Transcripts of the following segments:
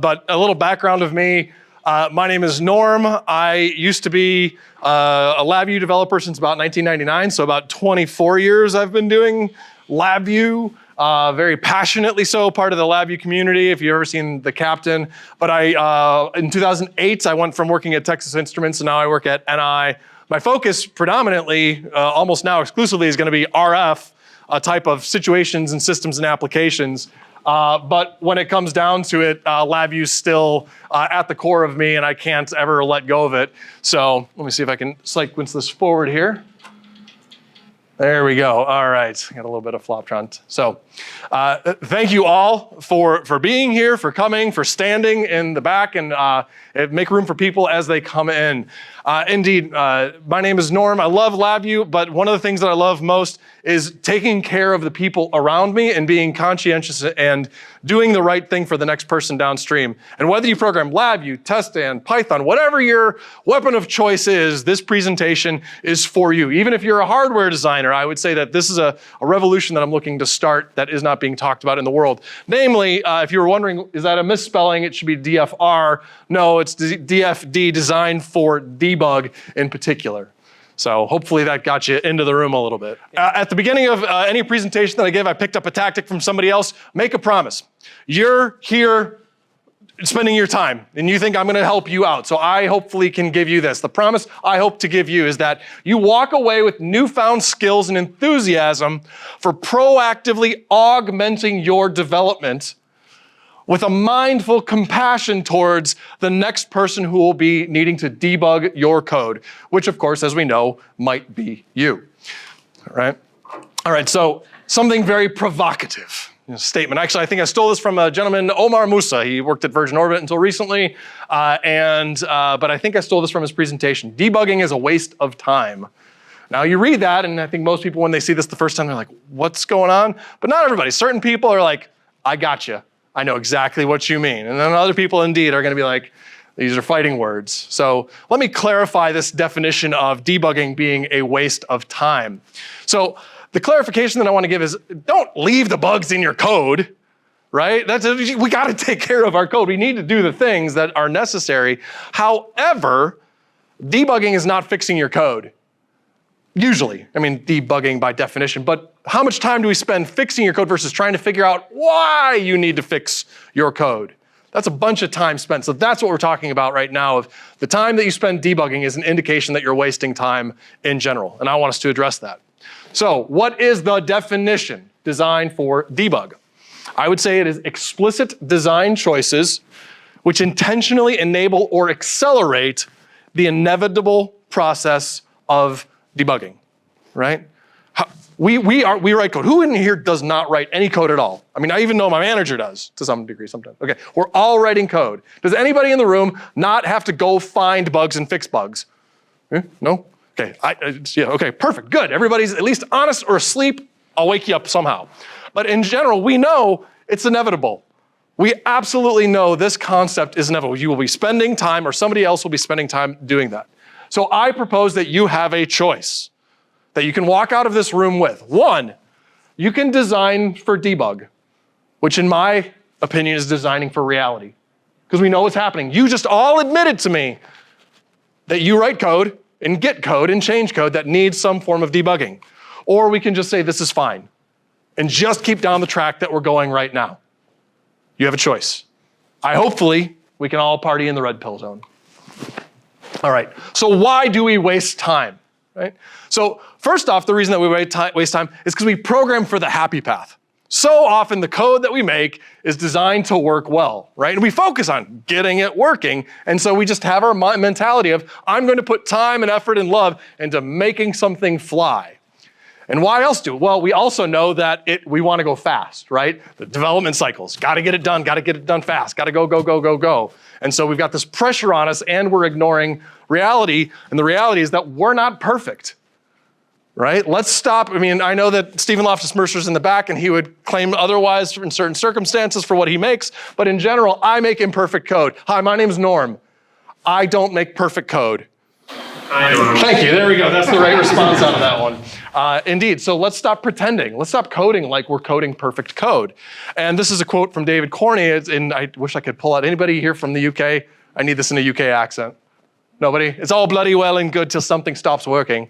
but a little background of me. My name is Norm. I used to be a LabVIEW developer since about 1999, so about 24 years I've been doing LabVIEW. Very passionately so, part of the LabVIEW community, if you've ever seen The Captain. But in 2008, I went from working at Texas Instruments, and now I work at NI. My focus predominantly, almost now exclusively, is gonna be RF type of situations and systems and applications. But when it comes down to it, LabVIEW is still at the core of me, and I can't ever let go of it. So let me see if I can sequence this forward here. There we go. All right, got a little bit of Floptron. So thank you all for being here, for coming, for standing in the back, and make room for people as they come in. Indeed, my name is Norm. I love LabVIEW, but one of the things that I love most is taking care of the people around me and being conscientious and doing the right thing for the next person downstream. And whether you program LabVIEW, Teststand, Python, whatever your weapon of choice is, this presentation is for you. Even if you're a hardware designer, I would say that this is a revolution that I'm looking to start that is not being talked about in the world. Namely, if you were wondering, is that a misspelling? It should be DFR. No, it's DFD, designed for debug in particular. So hopefully that got you into the room a little bit. At the beginning of any presentation that I give, I picked up a tactic from somebody else. Make a promise. You're here spending your time, and you think I'm gonna help you out. So I hopefully can give you this. The promise I hope to give you is that you walk away with newfound skills and enthusiasm for proactively augmenting your development with a mindful compassion towards the next person who will be needing to debug your code, which of course, as we know, might be you, all right? All right, so something very provocative statement. Actually, I think I stole this from a gentleman, Omar Musa. He worked at Virgin Orbit until recently, but I think I stole this from his presentation. Debugging is a waste of time. Now you read that, and I think most people, when they see this the first time, they're like, what's going on? But not everybody. Certain people are like, I got you. I know exactly what you mean. And then other people indeed are gonna be like, these are fighting words. So let me clarify this definition of debugging being a waste of time. So the clarification that I wanna give is, don't leave the bugs in your code, right? We gotta take care of our code. We need to do the things that are necessary. However, debugging is not fixing your code. Usually, I mean, debugging by definition, but how much time do we spend fixing your code versus trying to figure out why you need to fix your code? That's a bunch of time spent. So that's what we're talking about right now. Of the time that you spend debugging is an indication that you're wasting time in general. And I want us to address that. So what is the definition designed for debug? I would say it is explicit design choices which intentionally enable or accelerate the inevitable process of debugging, right? We write code. Who in here does not write any code at all? I mean, I even know my manager does to some degree sometimes. Okay, we're all writing code. Does anybody in the room not have to go find bugs and fix bugs? No? Okay, yeah, okay, perfect, good. Everybody's at least honest or asleep. I'll wake you up somehow. But in general, we know it's inevitable. We absolutely know this concept is inevitable. You will be spending time, or somebody else will be spending time doing that. So I propose that you have a choice that you can walk out of this room with. One, you can design for debug, which in my opinion is designing for reality, because we know what's happening. You just all admitted to me that you write code and get code and change code that needs some form of debugging. Or we can just say this is fine and just keep down the track that we're going right now. You have a choice. Hopefully we can all party in the red pill zone. All right, so why do we waste time, right? So first off, the reason that we waste time is because we program for the happy path. So often the code that we make is designed to work well, right? And we focus on getting it working. And so we just have our mentality of, I'm going to put time and effort and love into making something fly. And why else do it? Well, we also know that we want to go fast, right? The development cycles, got to get it done fast, got to go, go, go, go, go. And so we've got this pressure on us and we're ignoring reality. And the reality is that we're not perfect, right? Let's stop. I mean, I know that Stephen Loftus-Mercer's in the back and he would claim otherwise in certain circumstances for what he makes. But in general, I make imperfect code. Hi, my name's Norm. I don't make perfect code. Thank you, there we go. That's the right response out of that one. Indeed, so let's stop pretending. Let's stop coding like we're coding perfect code. And this is a quote from David Corney, and I wish I could pull out. Anybody here from the UK? I need this in a UK accent. Nobody? It's all bloody well and good till something stops working.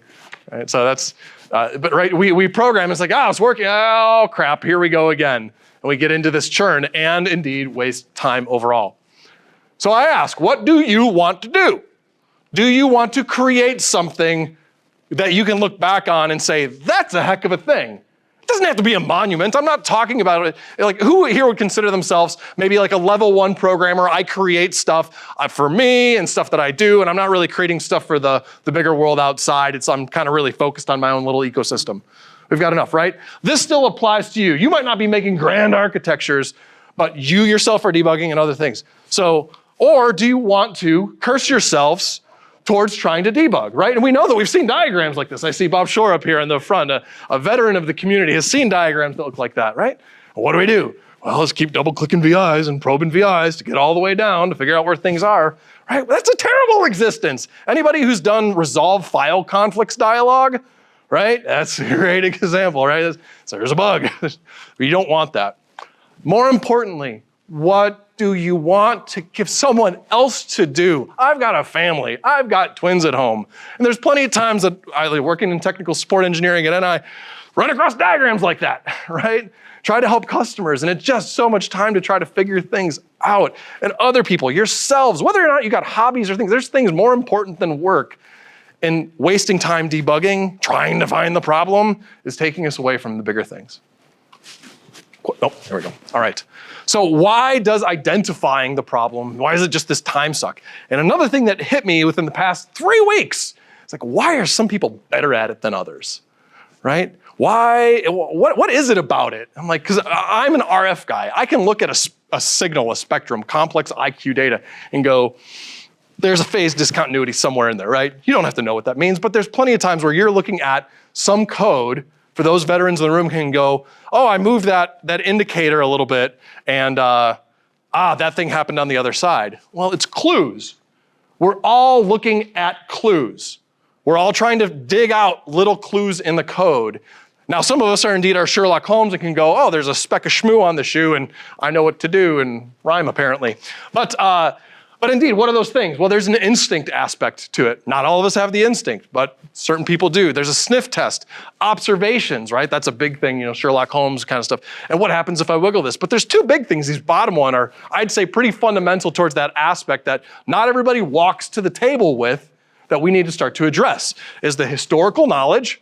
Right, so that's, but right, we program, it's like, oh, it's working, oh crap, here we go again. And we get into this churn and indeed waste time overall. So I ask, what do you want to do? Do you want to create something that you can look back on and say, that's a heck of a thing? It doesn't have to be a monument. I'm not talking about it. Like, who here would consider themselves maybe like a level 1 programmer? I create stuff for me and stuff that I do, and I'm not really creating stuff for the bigger world outside. I'm kind of really focused on my own little ecosystem. We've got enough, right? This still applies to you. You might not be making grand architectures, but you yourself are debugging and other things. So, or do you want to curse yourselves towards trying to debug, right? And we know that we've seen diagrams like this. I see Bob Shore up here in the front, a veteran of the community has seen diagrams that look like that, right? Well, what do? Well, let's keep double clicking VIs and probing VIs to get all the way down to figure out where things are, right? Well, that's a terrible existence. Anybody who's done resolve file conflicts dialogue, right? That's a great example, right? So there's a bug. You don't want that. More importantly, what do you want to give someone else to do? I've got a family, I've got twins at home. And there's plenty of times that working in technical support engineering at NI, run across diagrams like that, right? Try to help customers, and it's just so much time to try to figure things out. And other people, yourselves, whether or not you got hobbies or things, there's things more important than work. And wasting time debugging, trying to find the problem, is taking us away from the bigger things. Oh, there we go. All right. So why does identifying the problem, why is it just this time suck? And another thing that hit me within the past 3 weeks, it's like, why are some people better at it than others, right? Why, what is it about it? I'm like, because I'm an RF guy. I can look at a signal, a spectrum, complex IQ data, and go, there's a phase discontinuity somewhere in there, right? You don't have to know what that means, but there's plenty of times where you're looking at some code. For those veterans in the room can go, oh, I moved that indicator a little bit and that thing happened on the other side. Well, it's clues. We're all looking at clues. We're all trying to dig out little clues in the code. Now, some of us are indeed our Sherlock Holmes and can go, oh, there's a speck of shmoo on the shoe and I know what to do and rhyme apparently. But indeed, what are those things? Well, there's an instinct aspect to it. Not all of us have the instinct, but certain people do. There's a sniff test, observations, right? That's a big thing, Sherlock Holmes kind of stuff. And what happens if I wiggle this? But there's 2 big things. These bottom one are, I'd say, pretty fundamental towards that aspect that not everybody walks to the table with that we need to start to address, is the historical knowledge,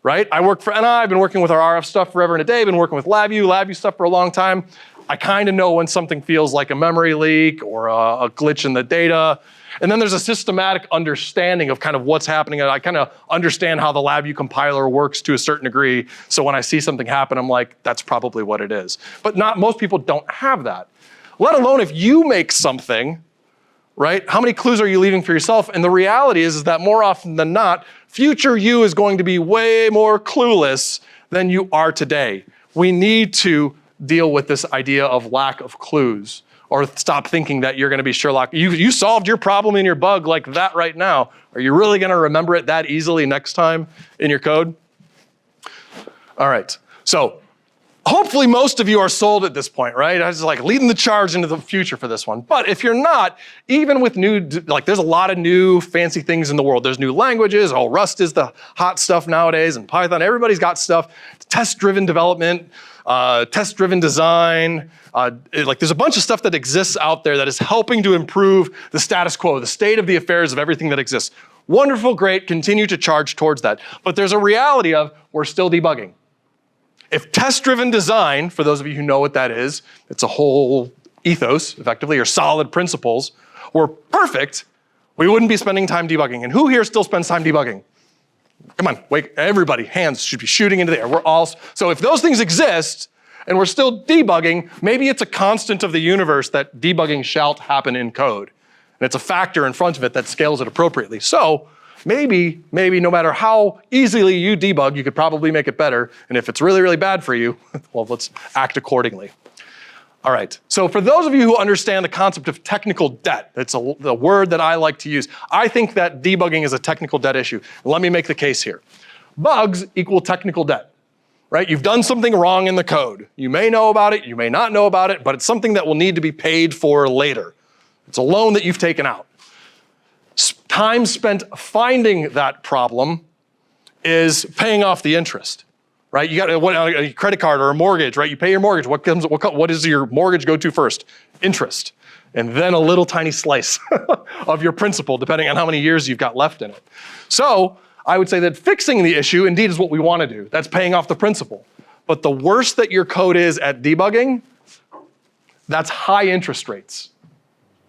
right? I work for NI, I've been working with our RF stuff forever and a day, I've been working with LabVIEW stuff for a long time. I kind of know when something feels like a memory leak or a glitch in the data. And then there's a systematic understanding of kind of what's happening. I kind of understand how the LabVIEW compiler works to a certain degree. So when I see something happen, I'm like, that's probably what it is. But most people don't have that. Let alone if you make something, right? How many clues are you leaving for yourself? And the reality is that more often than not, future you is going to be way more clueless than you are today. We need to deal with this idea of lack of clues, or stop thinking that you're gonna be Sherlock. You solved your problem in your bug like that right now. Are you really gonna remember it that easily next time in your code? All right, so hopefully most of you are sold at this point, right? I was like leading the charge into the future for this one. But if you're not, even with there's a lot of new fancy things in the world. There's new languages. Oh, Rust is the hot stuff nowadays, and Python, everybody's got stuff. Test-driven development, test-driven design. There's a bunch of stuff that exists out there that is helping to improve the status quo, the state of the affairs of everything that exists. Wonderful, great, continue to charge towards that. But there's a reality of we're still debugging. If test-driven design, for those of you who know what that is, it's a whole ethos, effectively, or solid principles, were perfect, we wouldn't be spending time debugging. And who here still spends time debugging? Come on, wake, everybody, hands should be shooting into the air. So if those things exist, and we're still debugging, maybe it's a constant of the universe that debugging shall happen in code. And it's a factor in front of it that scales it appropriately. So maybe no matter how easily you debug, you could probably make it better. And if it's really, really bad for you, well, let's act accordingly. All right, so for those of you who understand the concept of technical debt, it's the word that I like to use. I think that debugging is a technical debt issue. Let me make the case here. Bugs equal technical debt, right? You've done something wrong in the code. You may know about it, you may not know about it, but it's something that will need to be paid for later. It's a loan that you've taken out. Time spent finding that problem is paying off the interest. Right, you got a credit card or a mortgage, right? You pay your mortgage. What does your mortgage go to first? Interest, and then a little tiny slice of your principal, depending on how many years you've got left in it. So I would say that fixing the issue indeed is what we want to do. That's paying off the principal. But the worse that your code is at debugging, that's high interest rates.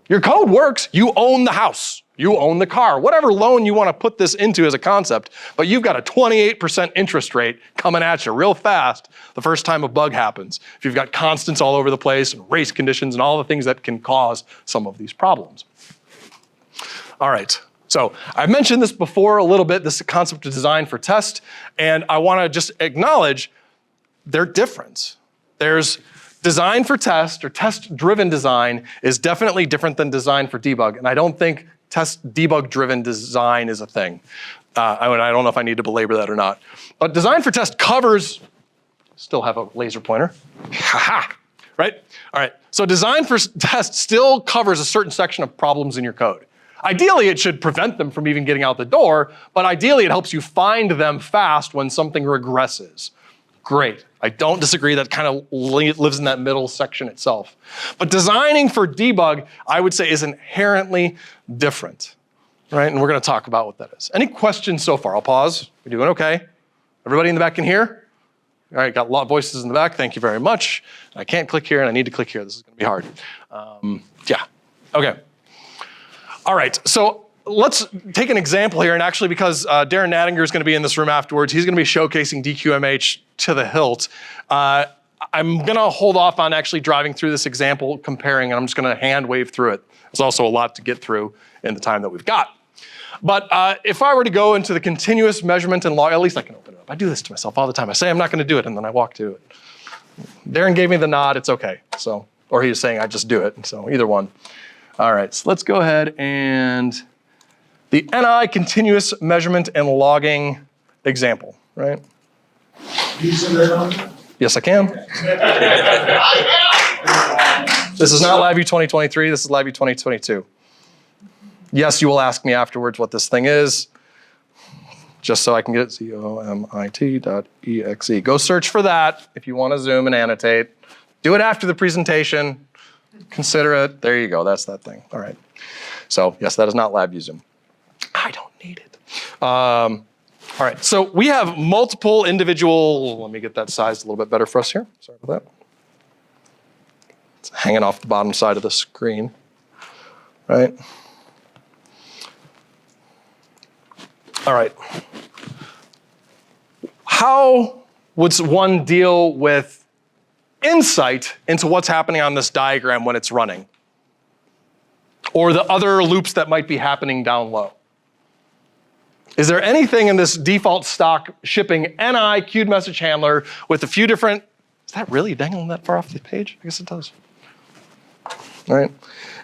Your code works. You own the house. You own the car, whatever loan you want to put this into as a concept, but you've got a 28% interest rate coming at you real fast the first time a bug happens. If you've got constants all over the place and race conditions and all the things that can cause some of these problems. All right, so I mentioned this before a little bit, this concept of design for test, and I want to just acknowledge they're different. There's design for test or test-driven design is definitely different than design for debug, and I don't think debug-driven design is a thing. I don't know if I need to belabor that or not. But design for test covers, still have a laser pointer, right? All right, so design for test still covers a certain section of problems in your code. Ideally, it should prevent them from even getting out the door, but ideally it helps you find them fast when something regresses. Great, I don't disagree, that kind of lives in that middle section itself. But designing for debug, I would say, is inherently different, right? And we're gonna talk about what that is. Any questions so far? I'll pause, we're doing okay? Everybody in the back can hear? All right, got a lot of voices in the back, thank you very much. I can't click here and I need to click here, this is gonna be hard. Yeah, okay. All right, so let's take an example here, and actually because Darren Nattinger is gonna be in this room afterwards, he's gonna be showcasing DQMH to the hilt. I'm gonna hold off on actually driving through this example, comparing, and I'm just gonna hand wave through it. There's also a lot to get through in the time that we've got. But if I were to go into the continuous measurement and log, at least I can open it up. I do this to myself all the time. I say I'm not gonna do it, and then I walk to it. Darren gave me the nod, it's okay. So, or he was saying I just do it, so either one. All right, so let's go ahead and the NI continuous measurement and logging example, right? Can you send that on? Yes, I can. This is not LabVIEW 2023, this is LabVIEW 2022. Yes, you will ask me afterwards what this thing is, just so I can get it, zomit.exe. Go search for that if you want to zoom and annotate. Do it after the presentation, consider it. There you go, that's that thing. All right. So yes, that is not LabVIEW Zoom. I don't need it. All right, so we have multiple individual, let me get that sized a little bit better for us here. Sorry about that. It's hanging off the bottom side of the screen, right? All right. How would one deal with insight into what's happening on this diagram when it's running? Or the other loops that might be happening down low? Is there anything in this default stock shipping NI queued message handler with a few different, is that really dangling that far off the page? I guess it does. All right.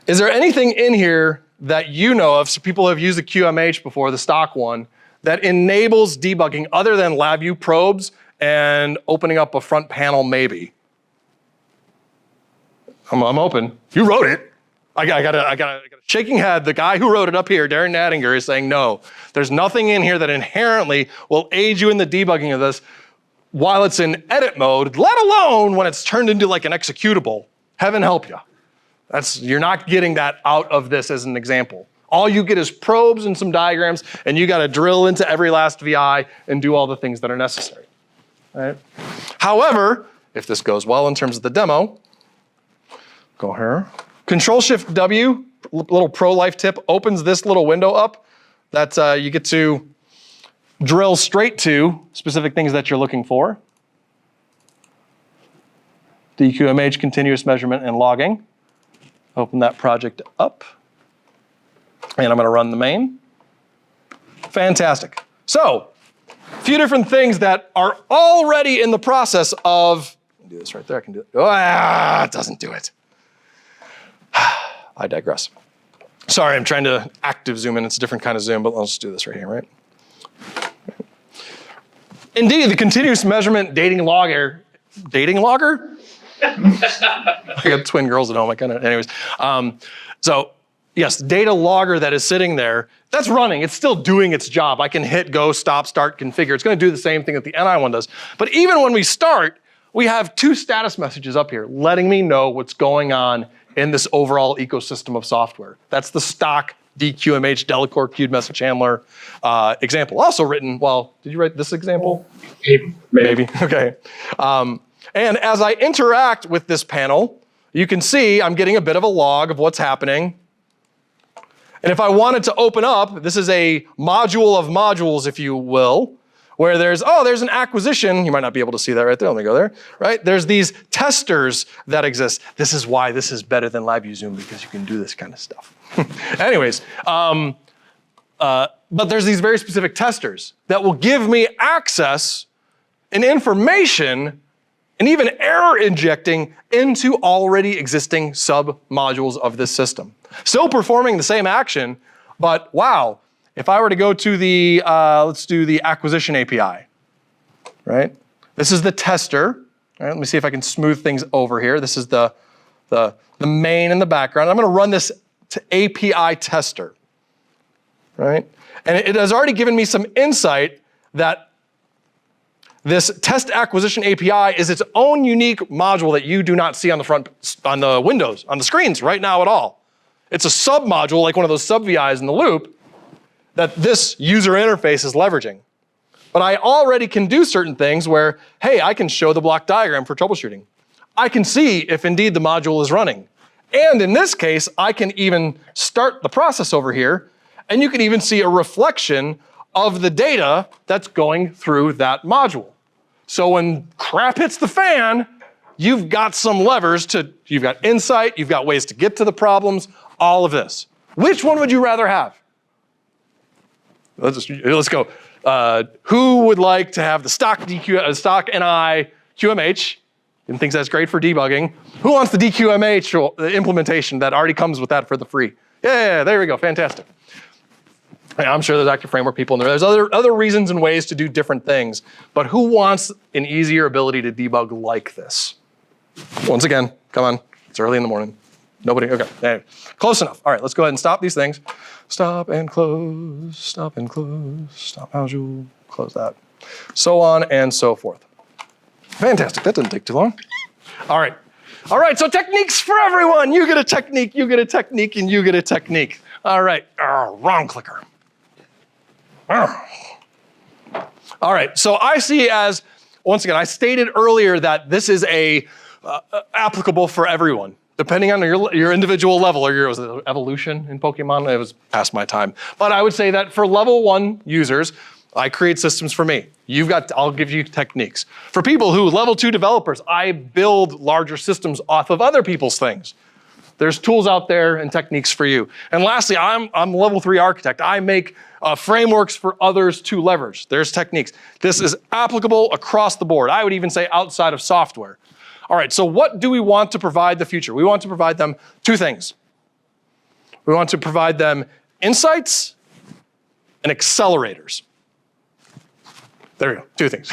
Is there anything in here that you know of, so people have used the QMH before, the stock one, that enables debugging other than LabVIEW probes and opening up a front panel maybe? I'm open. You wrote it. I got a shaking head. The guy who wrote it up here, Darren Nattinger, is saying no. There's nothing in here that inherently will aid you in the debugging of this while it's in edit mode, let alone when it's turned into like an executable. Heaven help you. You're not getting that out of this as an example. All you get is probes and some diagrams, and you got to drill into every last VI and do all the things that are necessary. All right? However, if this goes well in terms of the demo, go here. Control-Shift-W, little pro life tip, opens this little window up that you get to drill straight to specific things that you're looking for. DQMH, continuous measurement and logging. Open that project up. And I'm gonna run the main. Fantastic. So, a few different things that are already in the process of do this right there. I can do it. Ah, it doesn't do it. I digress. Sorry, I'm trying to active zoom in. It's a different kind of zoom, but let's do this right here, right? Indeed, the continuous measurement dating logger. Dating logger? I got twin girls at home. I kind of, anyways. So yes, data logger that is sitting there, that's running. It's still doing its job. I can hit go, stop, start, configure. It's going to do the same thing that the NI one does. But even when we start, we have 2 status messages up here letting me know what's going on in this overall ecosystem of software. That's the stock DQMH Delacorte queued message handler example. Also written, well, did you write this example? Maybe. Okay. And as I interact with this panel, you can see I'm getting a bit of a log of what's happening. And if I wanted to open up, this is a module of modules, if you will, where there's an acquisition. You might not be able to see that right there. Let me go there, right? There's these testers that exist. This is why this is better than LabVIEW Zoom, because you can do this kind of stuff. Anyways, but there's these very specific testers that will give me access and information and even error injecting into already existing sub-modules of this system. Still performing the same action, but wow, if I were to go to the, let's do the acquisition API, right? This is the tester. All right, let me see if I can smooth things over here. This is the main in the background. I'm gonna run this to API tester, right? And it has already given me some insight that this test acquisition API is its own unique module that you do not see on the front, on the windows, on the screens right now at all. It's a sub module, like one of those sub VIs in the loop, that this user interface is leveraging. But I already can do certain things where, hey, I can show the block diagram for troubleshooting. I can see if indeed the module is running. And in this case, I can even start the process over here, and you can even see a reflection of the data that's going through that module. So when crap hits the fan, you've got some levers you've got insight, you've got ways to get to the problems, all of this. Which one would you rather have? Let's go. Who would like to have the stock NI QMH and thinks that's great for debugging? Who wants the DQMH implementation that already comes with that for the free? Yeah, there we go, fantastic. I'm sure there's active framework people in there. There's other reasons and ways to do different things, but who wants an easier ability to debug like this? Once again, come on, it's early in the morning. Nobody, okay, anyway, close enough. All right, let's go ahead and stop these things. Stop and close, stop module, close that. So on and so forth. Fantastic, that didn't take too long. All right, so techniques for everyone. You get a technique, you get a technique, and you get a technique. All right, wrong clicker. All right, so I see as, once again, I stated earlier that this is applicable for everyone, depending on your individual level, or was it evolution in Pokemon? It was past my time. But I would say that for level 1 users, I create systems for me. I'll give you techniques. For people level 2 developers, I build larger systems off of other people's things. There's tools out there and techniques for you. And lastly, I'm a level 3 architect. I make frameworks for others to leverage. There's techniques. This is applicable across the board. I would even say outside of software. All right, so what do we want to provide the future? We want to provide them 2 things. We want to provide them insights and accelerators. There we go, 2 things.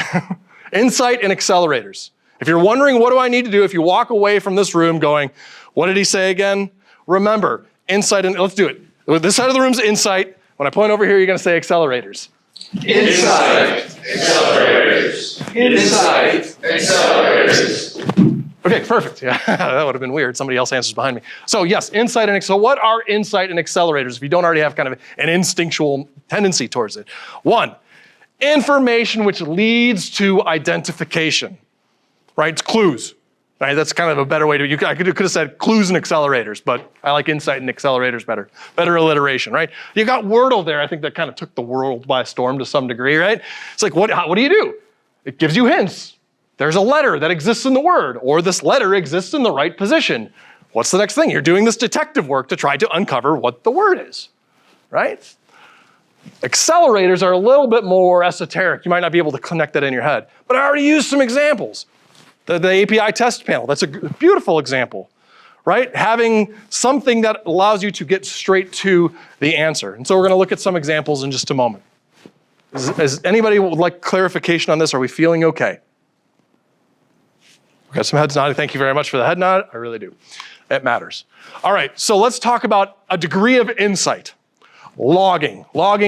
Insight and accelerators. If you're wondering what do I need to do, if you walk away from this room going, what did he say again? Remember, insight and, let's do it. This side of the room's insight. When I point over here, you're gonna say accelerators. Insight, accelerators. Insight, accelerators. Okay, perfect. Yeah, that would have been weird. Somebody else answers behind me. So yes, insight and, so what are insight and accelerators if you don't already have kind of an instinctual tendency towards it? 1, information which leads to identification, right? It's clues. Right, that's kind of a better way to, I could have said clues and accelerators, but I like insight and accelerators better. Better alliteration, right? You got Wordle there, I think that kind of took the world by storm to some degree, right? It's like, what do you do? It gives you hints. There's a letter that exists in the word, or this letter exists in the right position. What's the next thing? You're doing this detective work to try to uncover what the word is, right? Accelerators are a little bit more esoteric. You might not be able to connect that in your head, but I already used some examples. The API test panel, that's a beautiful example, right? Having something that allows you to get straight to the answer. And so we're gonna look at some examples in just a moment. Is anybody would like clarification on this? Are we feeling okay? We got some heads nodding. Thank you very much for the head nod. I really do. It matters. All right, so let's talk about a degree of insight. Logging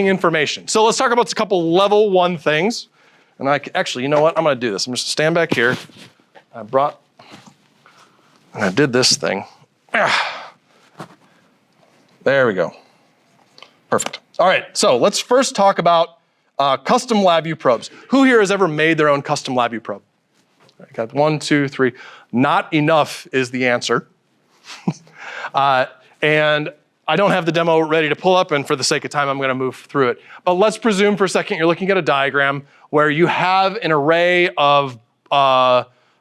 information. So let's talk about a couple level 1 things. And actually, you know what? I'm gonna do this. I'm just gonna stand back here. And I did this thing. There we go. Perfect. All right, so let's first talk about custom LabVIEW probes. Who here has ever made their own custom LabVIEW probe? I got 1, 2, 3. Not enough is the answer. And I don't have the demo ready to pull up, and for the sake of time, I'm gonna move through it. But let's presume for a second you're looking at a diagram where you have an array of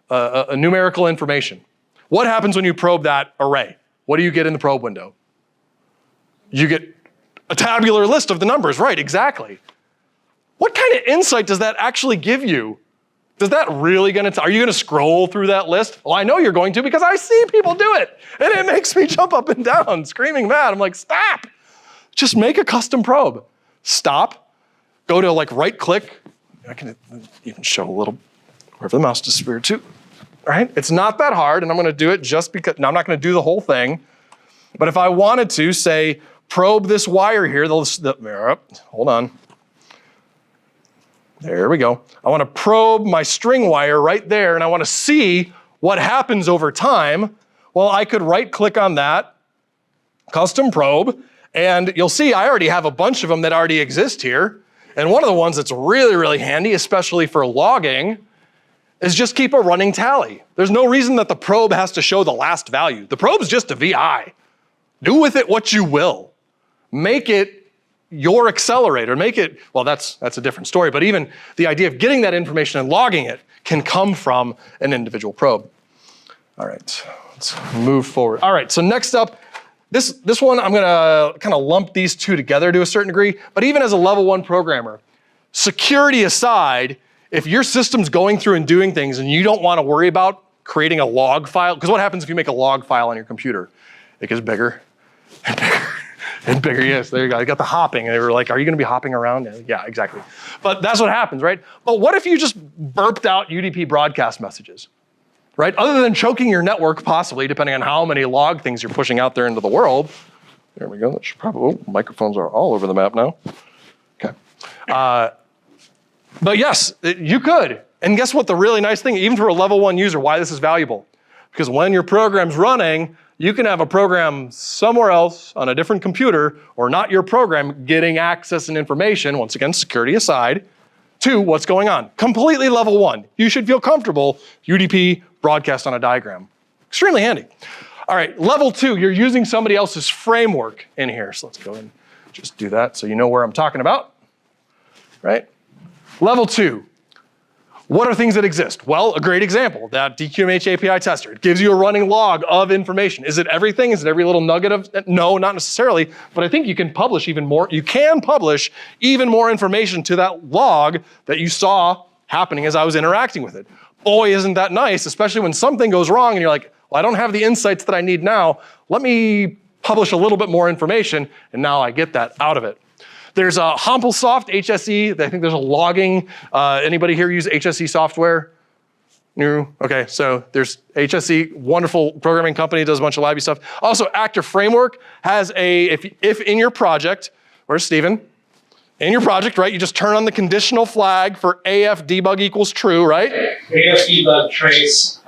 numerical information. What happens when you probe that array? What do you get in the probe window? You get a tabular list of the numbers, right, exactly. What kind of insight does that actually give you? Is that really are you gonna scroll through that list? Well, I know you're going to because I see people do it. And it makes me jump up and down, screaming mad. I'm like, stop. Just make a custom probe. Stop, go to like right click. I can even show a little, wherever the mouse disappeared to, right? It's not that hard, and I'm gonna do it just because, now I'm not gonna do the whole thing, but if I wanted to, say, probe this wire here, hold on. There we go. I want to probe my string wire right there, and I want to see what happens over time. Well, I could right click on that, custom probe, and you'll see I already have a bunch of them that already exist here. And one of the ones that's really, really handy, especially for logging, is just keep a running tally. There's no reason that the probe has to show the last value. The probe's just a VI. Do with it what you will. Make it your accelerator, make it, well, that's a different story, but even the idea of getting that information and logging it can come from an individual probe. All right, let's move forward. All right, so next up, this one, I'm gonna kind of lump these two together to a certain degree, but even as a level 1 programmer, security aside, if your system's going through and doing things and you don't wanna worry about creating a log file, because what happens if you make a log file on your computer? It gets bigger and bigger. And bigger, yes, there you go. I got the hopping. And they were like, are you gonna be hopping around? Yeah, exactly. But that's what happens, right? But what if you just burped out UDP broadcast messages, right? Other than choking your network, possibly, depending on how many log things you're pushing out there into the world. There we go, that should probably, microphones are all over the map now. Okay. But yes, you could. And guess what the really nice thing, even for a level 1 user, why this is valuable? Because when your program's running, you can have a program somewhere else on a different computer, or not your program, getting access and information, once again, security aside, to what's going on. Completely level 1. You should feel comfortable UDP broadcast on a diagram. Extremely handy. All right, level 2, you're using somebody else's framework in here. So let's go and just do that so you know where I'm talking about, right? Level 2. What are things that exist? Well, a great example, that DQMH API tester. It gives you a running log of information. Is it everything? Is it every little nugget of, no, not necessarily, but I think you can publish even more, information to that log that you saw happening as I was interacting with it. Boy, isn't that nice, especially when something goes wrong and you're like, well, I don't have the insights that I need now. Let me publish a little bit more information, and now I get that out of it. There's a HampleSoft HSE. I think there's a logging. Anybody here use HSE software? No? Okay, so there's HSE, wonderful programming company, does a bunch of LabVIEW stuff. Also, Active Framework has if in your project, where's Steven? In your project, right, you just turn on the conditional flag for AF debug equals true, right? AF debug trace,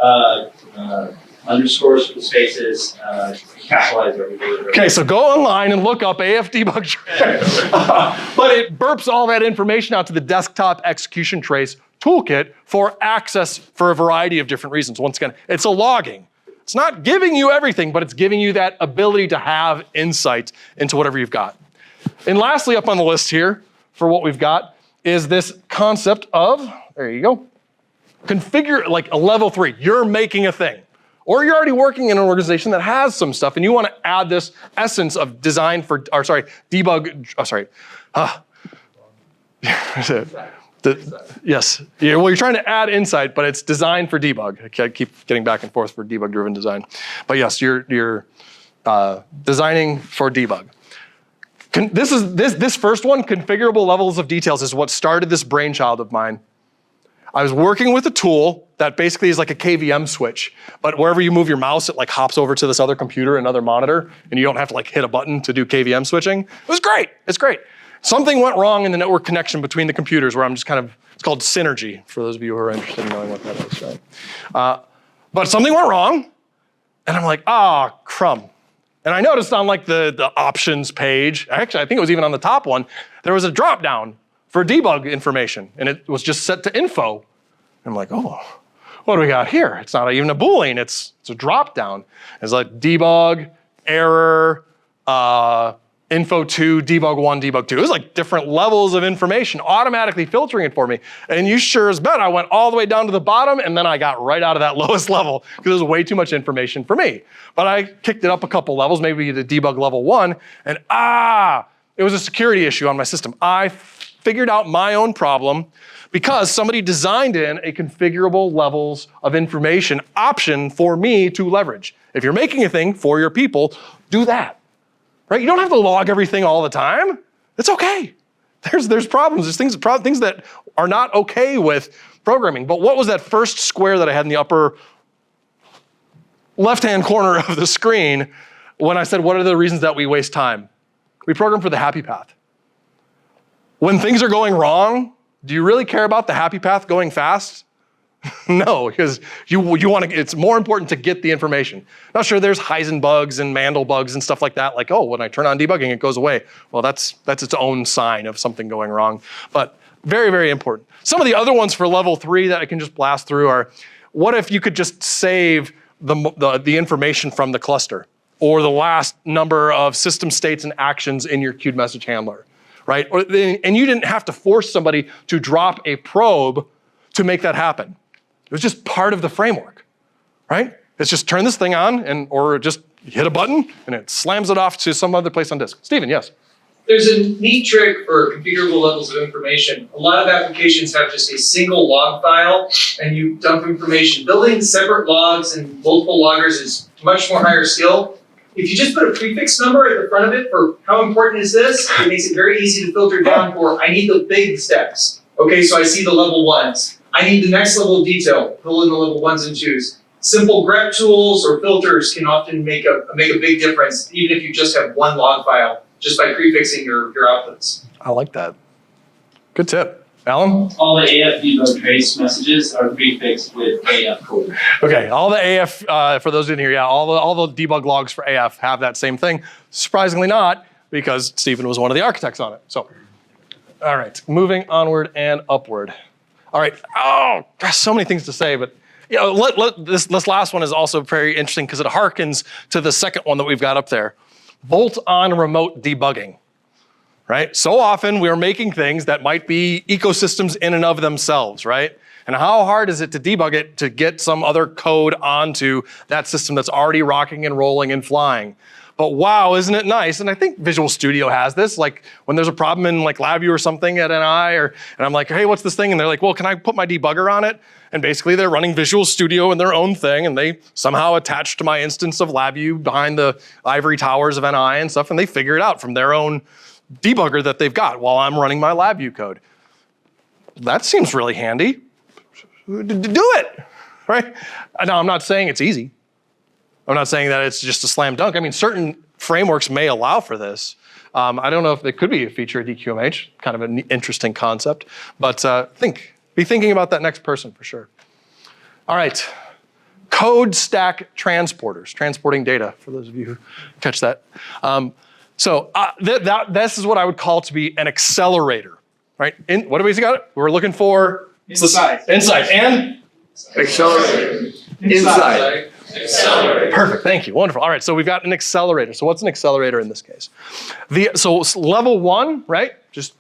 underscores with spaces, capitalize everything. Okay, so go online and look up AF debug trace. But it burps all that information out to the desktop execution trace toolkit for access for a variety of different reasons. Once again, it's a logging. It's not giving you everything, but it's giving you that ability to have insight into whatever you've got. And lastly, up on the list here for what we've got is this concept of, there you go, configure, like a level 3, you're making a thing. Or you're already working in an organization that has some stuff and you want to add this essence of design for, or sorry, debug, oh sorry, Yes. Yeah, well, you're trying to add insight, but it's designed for debug. I keep getting back and forth for debug-driven design. But yes, you're designing for debug. This first one, configurable levels of details, is what started this brainchild of mine. I was working with a tool that basically is like a KVM switch, but wherever you move your mouse, it like hops over to this other computer, another monitor, and you don't have to like hit a button to do KVM switching. It was great. It's great. Something went wrong in the network connection between the computers where I'm just kind of, it's called synergy, for those of you who are interested in knowing what that is, right? But something went wrong, and I'm like, crumb. And I noticed on like the options page, actually I think it was even on the top one, there was a drop down for debug information, and it was just set to info. I'm like, oh, what do we got here? It's not even a Boolean, it's a drop down. It's like debug, error, info 2, debug 1, debug 2. It was like different levels of information, automatically filtering it for me. And you sure as bet I went all the way down to the bottom, and then I got right out of that lowest level because it was way too much information for me. But I kicked it up a couple levels, maybe to debug level 1, and it was a security issue on my system. I figured out my own problem because somebody designed in a configurable levels of information option for me to leverage. If you're making a thing for your people, do that. Right? You don't have to log everything all the time. It's okay. There's problems. There's things that are not okay with programming. But what was that first square that I had in the upper left-hand corner of the screen when I said, what are the reasons that we waste time? We program for the happy path. When things are going wrong, do you really care about the happy path going fast? No, because you want to. It's more important to get the information. Now, sure, there's Heisenbugs and Mandelbugs and stuff like that. Like, oh, when I turn on debugging, it goes away. Well, that's its own sign of something going wrong. But very, very important. Some of the other ones for level 3 that I can just blast through are, what if you could just save the information from the cluster or the last number of system states and actions in your queued message handler, right? And you didn't have to force somebody to drop a probe to make that happen. It was just part of the framework, right? It's just turn this thing on or just hit a button and it slams it off to some other place on disk. Stephen, yes? There's a neat trick for configurable levels of information. A lot of applications have just a single log file and you dump information. Building separate logs and multiple loggers is much more higher skill. If you just put a prefix number at the front of it for how important is this, it makes it very easy to filter down for, I need the big steps. Okay, so I see the level 1s. I need the next level of detail, fill in the level 1s and 2s. Simple grep tools or filters can often make a big difference, even if you just have one log file, just by prefixing your outputs. I like that. Good tip. Alan? All the AF debug trace messages are prefixed with AF code. Okay, all the AF, for those in here, yeah, all the debug logs for AF have that same thing. Surprisingly not, because Stephen was one of the architects on it. So, all right, moving onward and upward. All right, oh, gosh, so many things to say, but this last one is also very interesting because it harkens to the second one that we've got up there. Bolt-on remote debugging, right? So often we are making things that might be ecosystems in and of themselves, right? And how hard is it to debug it to get some other code onto that system that's already rocking and rolling and flying? But wow, isn't it nice? And I think Visual Studio has this, like when there's a problem in like LabVIEW or something at NI, and I'm like, hey, what's this thing? And they're like, well, can I put my debugger on it? And basically they're running Visual Studio in their own thing, and they somehow attach to my instance of LabVIEW behind the ivory towers of NI and stuff, and they figure it out from their own debugger that they've got while I'm running my LabVIEW code. That seems really handy. Do it, right? Now, I'm not saying it's easy. I'm not saying that it's just a slam dunk. I mean, certain frameworks may allow for this. I don't know if it could be a feature of DQMH, kind of an interesting concept, but be thinking about that next person for sure. All right, code stack transporters, transporting data, for those of you who catch that. This is what I would call to be an accelerator, right? What do we got? We're looking for Insight. Insight and? Accelerator. Inside. Accelerator. Perfect, thank you, wonderful. All right, so we've got an accelerator. So what's an accelerator in this case? So level 1, right? Just,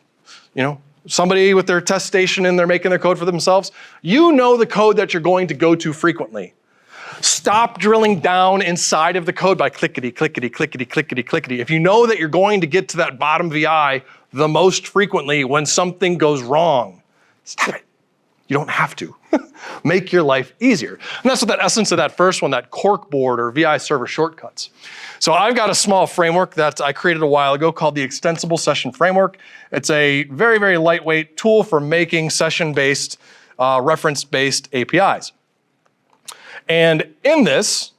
somebody with their test station and they're making their code for themselves. You know the code that you're going to go to frequently. Stop drilling down inside of the code by clickety, clickety, clickety, clickety, clickety. If you know that you're going to get to that bottom VI the most frequently when something goes wrong, Stop it. You don't have to. Make your life easier. And that's what that essence of that first one, that corkboard or VI server shortcuts. So I've got a small framework that I created a while ago called the Extensible Session Framework. It's a very, very lightweight tool for making session-based, reference-based APIs. And in this,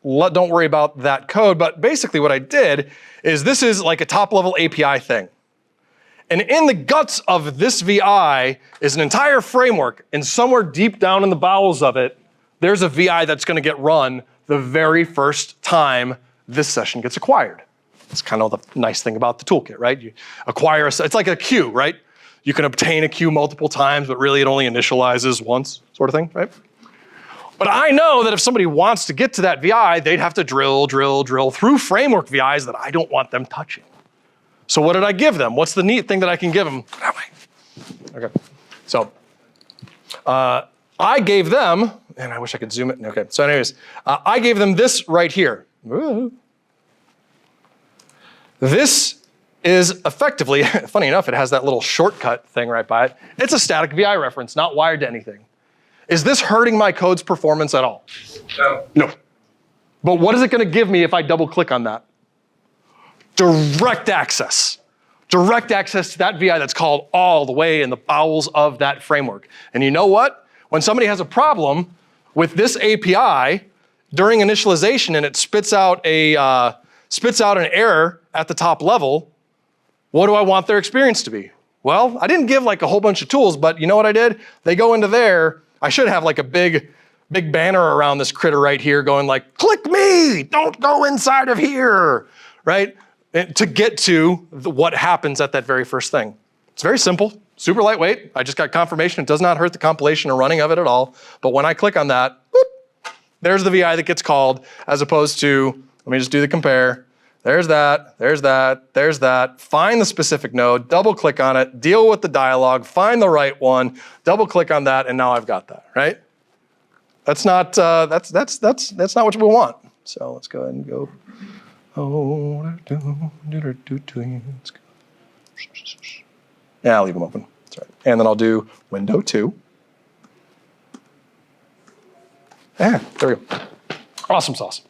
don't worry about that code, but basically what I did is this is like a top-level API thing. And in the guts of this VI is an entire framework, and somewhere deep down in the bowels of it, there's a VI that's gonna get run the very first time this session gets acquired. It's kind of the nice thing about the toolkit, right? You acquire, it's like a queue, right? You can obtain a queue multiple times, but really it only initializes once, sort of thing, right? But I know that if somebody wants to get to that VI, they'd have to drill through framework VIs that I don't want them touching. So what did I give them? What's the neat thing that I can give them? That way. Okay, so I gave them, and I wish I could zoom it. Okay, so anyways, I gave them this right here. Ooh. This is effectively, funny enough, it has that little shortcut thing right by it. It's a static VI reference, not wired to anything. Is this hurting my code's performance at all? No. No. But what is it gonna give me if I double click on that? Direct access. Direct access to that VI that's called all the way in the bowels of that framework. And you know what? When somebody has a problem with this API during initialization and it spits out an error at the top level, what do I want their experience to be? Well, I didn't give like a whole bunch of tools, but you know what I did? They go into there, I should have like a big banner around this critter right here going like, click me, don't go inside of here, right? To get to what happens at that very first thing. It's very simple, super lightweight. I just got confirmation it does not hurt the compilation or running of it at all. But when I click on that, boop, there's the VI that gets called, as opposed to, let me just do the compare. There's that, there's that, there's that. Find the specific node, double click on it, deal with the dialog, find the right one, double click on that, and now I've got that, right? That's not what we want. So let's go ahead and go. Yeah, I'll leave them open. That's right. And then I'll do window 2. Yeah, there we go. Awesome sauce.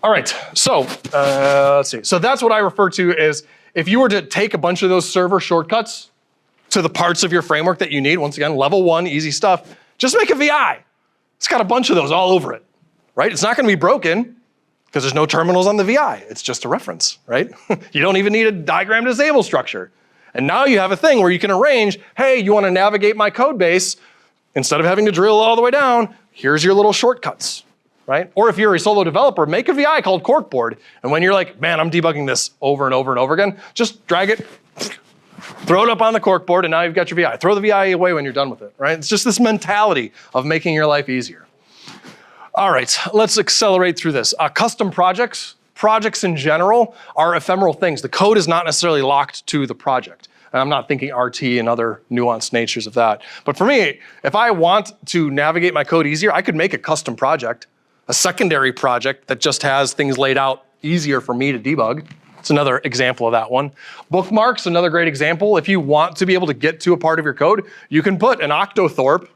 All right, so let's see. So that's what I refer to as if you were to take a bunch of those server shortcuts to the parts of your framework that you need, once again, level 1, easy stuff, just make a VI. It's got a bunch of those all over it, right? It's not gonna be broken, because there's no terminals on the VI. It's just a reference, right? You don't even need a diagram disable structure. And now you have a thing where you can arrange, hey, you wanna navigate my code base, instead of having to drill all the way down, here's your little shortcuts, right? Or if you're a solo developer, make a VI called corkboard. And when you're like, man, I'm debugging this over and over and over again, just drag it, throw it up on the corkboard, and now you've got your VI. Throw the VI away when you're done with it, right? It's just this mentality of making your life easier. All right, let's accelerate through this. Custom projects in general are ephemeral things. The code is not necessarily locked to the project. And I'm not thinking RT and other nuanced natures of that. But for me, if I want to navigate my code easier, I could make a custom project, a secondary project that just has things laid out easier for me to debug. It's another example of that one. Bookmarks, another great example. If you want to be able to get to a part of your code, you can put an octothorpe,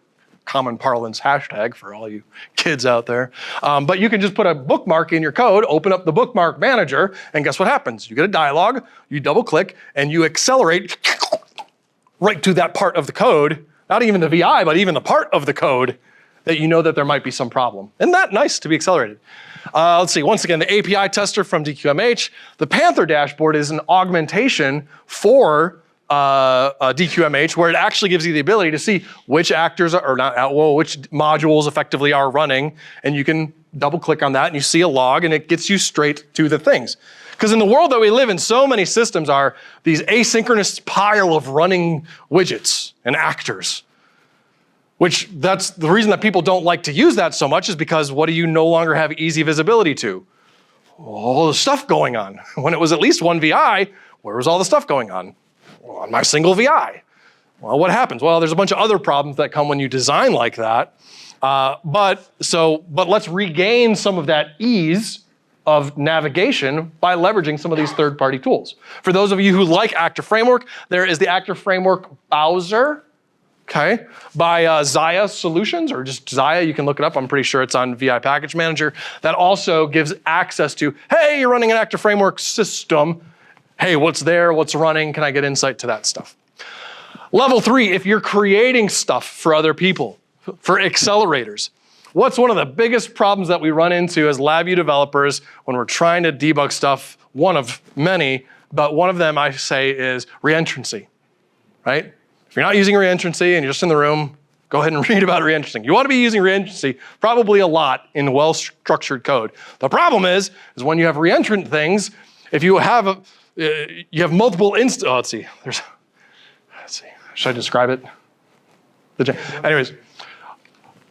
common parlance hashtag for all you kids out there. But you can just put a bookmark in your code, open up the bookmark manager, and guess what happens? You get a dialog, you double click, and you accelerate right to that part of the code, not even the VI, but even the part of the code that you know that there might be some problem. Isn't that nice to be accelerated? Let's see, once again, the API tester from DQMH. The Panther dashboard is an augmentation for DQMH, where it actually gives you the ability to see which actors are, or not, well, which modules effectively are running, and you can double click on that and you see a log and it gets you straight to the things. Because in the world that we live in, so many systems are these asynchronous pile of running widgets and actors, which that's the reason that people don't like to use that so much is because what do you no longer have easy visibility to? All the stuff going on. When it was at least one VI, where was all the stuff going on? Well, on my single VI. Well, what happens? Well, there's a bunch of other problems that come when you design like that. But let's regain some of that ease of navigation by leveraging some of these third-party tools. For those of you who like Actor Framework, there is the Actor Framework browser okay, by Zaya Solutions, or just Zaya, you can look it up. I'm pretty sure it's on VI Package Manager. That also gives access to, hey, you're running an active framework system. Hey, what's there, what's running? Can I get insight to that stuff? Level 3, if you're creating stuff for other people, for accelerators. What's one of the biggest problems that we run into as LabVIEW developers when we're trying to debug stuff? One of many, but one of them I say is reentrancy, right? If you're not using reentrancy and you're just in the room, go ahead and read about reentrancy. You want to be using reentrancy probably a lot in well-structured code. The problem is when you have reentrant things, if you have multiple let's see, should I describe it? Anyways,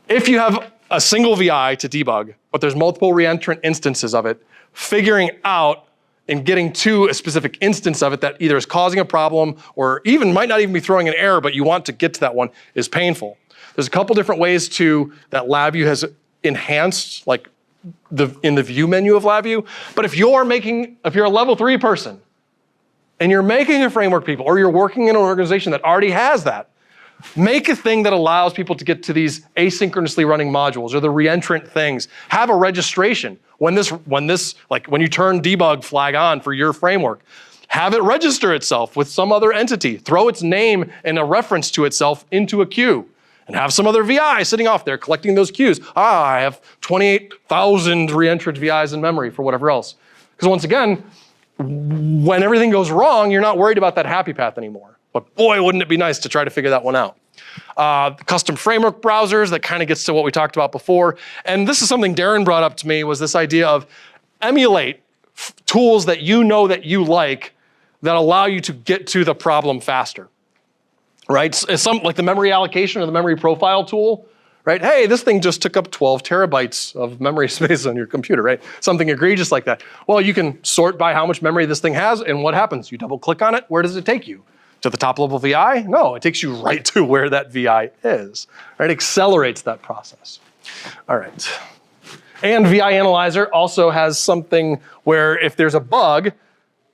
if you have a single VI to debug, but there's multiple reentrant instances of it, figuring out and getting to a specific instance of it that either is causing a problem or even might not even be throwing an error, but you want to get to that one is painful. There's a couple different ways that LabVIEW has enhanced, like in the view menu of LabVIEW. But if you're a level 3 person and you're making a framework people, or you're working in an organization that already has that, make a thing that allows people to get to these asynchronously running modules or the reentrant things. Have a registration. When you turn debug flag on for your framework, have it register itself with some other entity. Throw its name and a reference to itself into a queue. And have some other VI sitting off there collecting those queues. I have 28,000 reentrant VIs in memory for whatever else. Because once again, when everything goes wrong, you're not worried about that happy path anymore. But boy, wouldn't it be nice to try to figure that one out. Custom framework browsers, that kind of gets to what we talked about before. And this is something Darren brought up to me, was this idea of emulate tools that you know that you like that allow you to get to the problem faster, right? Like the memory allocation or the memory profile tool, right? Hey, this thing just took up 12 terabytes of memory space on your computer, right? Something egregious like that. Well, you can sort by how much memory this thing has, and what happens? You double click on it, where does it take you? To the top level VI? No, it takes you right to where that VI is, right? It accelerates that process. All right. And VI Analyzer also has something where if there's a bug,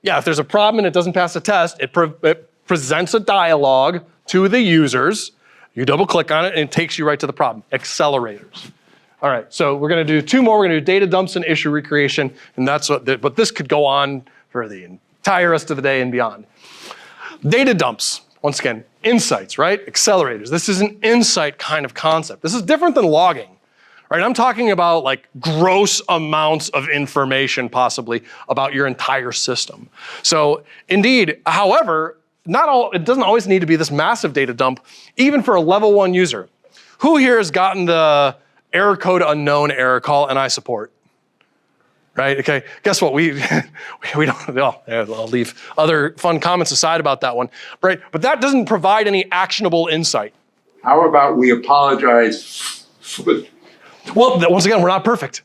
if there's a problem and it doesn't pass the test, it presents a dialog to the users. You double click on it and it takes you right to the problem. Accelerators. All right, so we're gonna do 2 more. We're gonna do data dumps and issue recreation, and but this could go on for the entire rest of the day and beyond. Data dumps, once again, insights, right? Accelerators. This is an insight kind of concept. This is different than logging, right? I'm talking about like gross amounts of information possibly about your entire system. So indeed, however, it doesn't always need to be this massive data dump, even for a level 1 user. Who here has gotten the error code unknown error call and I support? Right, okay, guess what, we don't, I'll leave other fun comments aside about that one, right? But that doesn't provide any actionable insight. How about we apologize Well, once again, we're not perfect.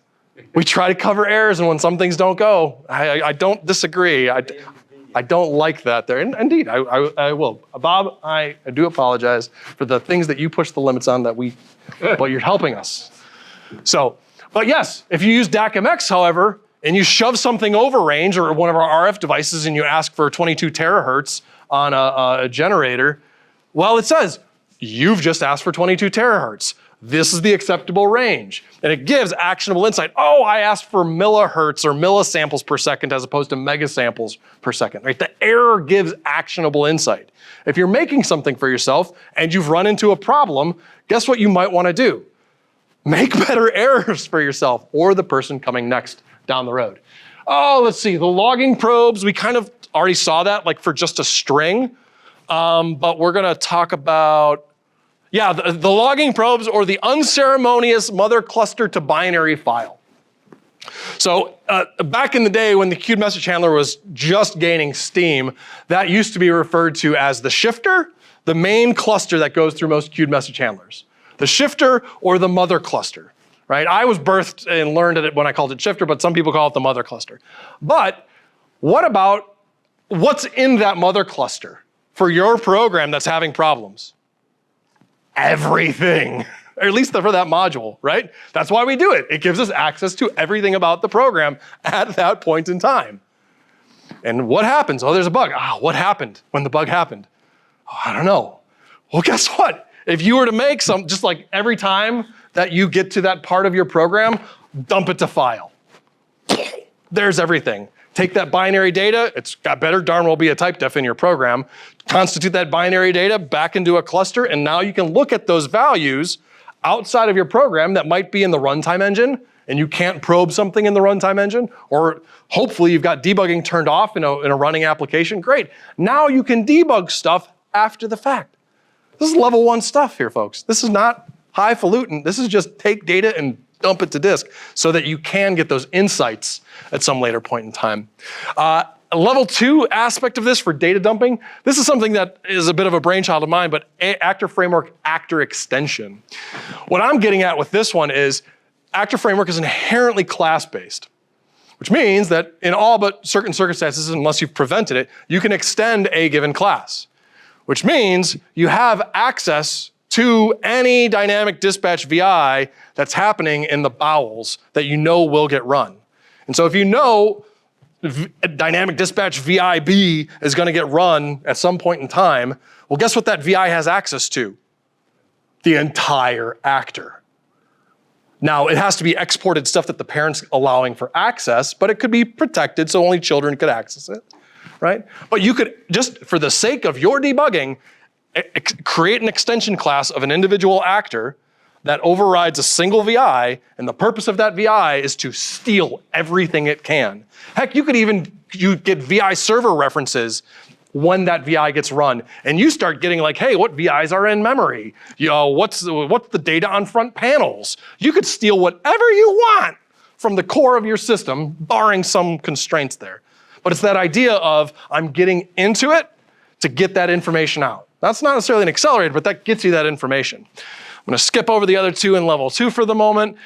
We try to cover errors, and when some things don't go, I don't disagree. I don't like that there, and indeed, I will. Bob, I do apologize for the things that you push the limits on but you're helping us. So, but yes, if you use DQMH, however, and you shove something over range or one of our RF devices and you ask for 22 terahertz on a generator, well, it says, you've just asked for 22 terahertz. This is the acceptable range. And it gives actionable insight. Oh, I asked for millihertz or millisamples per second as opposed to megasamples per second, right? The error gives actionable insight. If you're making something for yourself and you've run into a problem, guess what you might want to do? Make better errors for yourself or the person coming next down the road. Oh, let's see, the logging probes, we kind of already saw that like for just a string, but we're gonna talk about, the logging probes or the unceremonious mother cluster to binary file. So back in the day when the queued message handler was just gaining steam, that used to be referred to as the shifter, the main cluster that goes through most queued message handlers. The shifter or the mother cluster, right? I was birthed and learned it when I called it shifter, but some people call it the mother cluster. But what about what's in that mother cluster for your program that's having problems? Everything, or at least for that module, right? That's why we do it. It gives us access to everything about the program at that point in time. And what happens? Oh, there's a bug. What happened when the bug happened? Oh, I don't know. Well, guess what? If you were to make just like every time that you get to that part of your program, dump it to file. There's everything. Take that binary data, it's got better darn well be a type def in your program, constitute that binary data back into a cluster, and now you can look at those values outside of your program that might be in the runtime engine, and you can't probe something in the runtime engine, or hopefully you've got debugging turned off in a running application. Great. Now you can debug stuff after the fact. This is level 1 stuff here, folks. This is not highfalutin. This is just take data and dump it to disk so that you can get those insights at some later point in time. A level 2 aspect of this for data dumping, this is something that is a bit of a brainchild of mine, but Actor Framework Actor Extension. What I'm getting at with this one is Actor Framework is inherently class-based, which means that in all but certain circumstances, unless you've prevented it, you can extend a given class, which means you have access to any dynamic dispatch VI that's happening in the bowels that you know will get run. And so if you know dynamic dispatch VIB is gonna get run at some point in time, well, guess what that VI has access to? The entire actor. Now, it has to be exported stuff that the parent's allowing for access, but it could be protected so only children could access it, right? But you could, just for the sake of your debugging, create an extension class of an individual actor that overrides a single VI, and the purpose of that VI is to steal everything it can. Heck, you get VI server references when that VI gets run, and you start getting like, hey, what VIs are in memory? You know, what's the data on front panels? You could steal whatever you want from the core of your system, barring some constraints there. But it's that idea of, I'm getting into it to get that information out. That's not necessarily an accelerator, but that gets you that information. I'm gonna skip over the other 2 in level 2 for the moment.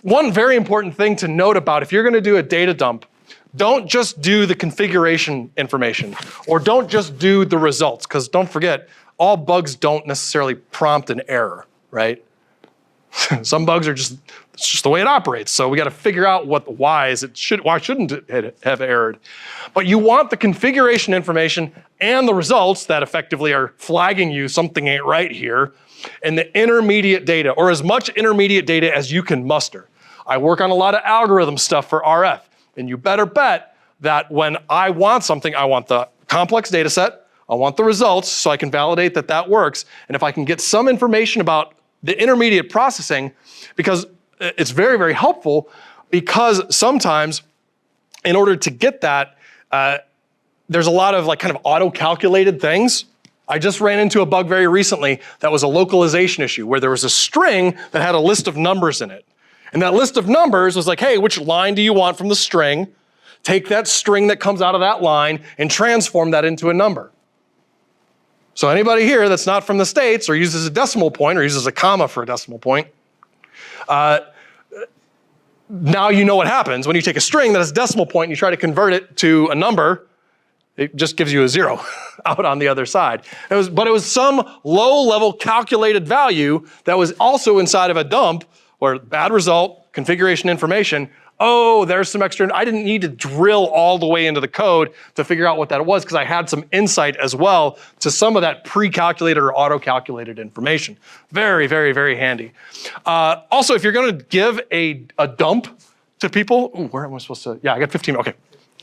One very important thing to note about if you're gonna do a data dump, don't just do the configuration information, or don't just do the results, because don't forget, all bugs don't necessarily prompt an error, right? Some bugs are it's just the way it operates. So we got to figure out why shouldn't it have errored? But you want the configuration information and the results that effectively are flagging you something ain't right here, and the intermediate data, or as much intermediate data as you can muster. I work on a lot of algorithm stuff for RF, and you better bet that when I want something, I want the complex data set, I want the results so I can validate that that works, and if I can get some information about the intermediate processing, because it's very, very helpful, because sometimes in order to get that, there's a lot of like kind of auto-calculated things. I just ran into a bug very recently that was a localization issue where there was a string that had a list of numbers in it. And that list of numbers was like, hey, which line do you want from the string? Take that string that comes out of that line and transform that into a number. So anybody here that's not from the States or uses a decimal point or uses a comma for a decimal point, now you know what happens when you take a string that has a decimal point and you try to convert it to a number, it just gives you a 0 out on the other side. But it was some low-level calculated value that was also inside of a dump where bad result, configuration information, oh, there's some extra, I didn't need to drill all the way into the code to figure out what that was because I had some insight as well to some of that pre-calculated or auto-calculated information. Very, very, very handy. Also, if you're gonna give a dump to people, ooh, where am I supposed to, yeah, I got 15, okay,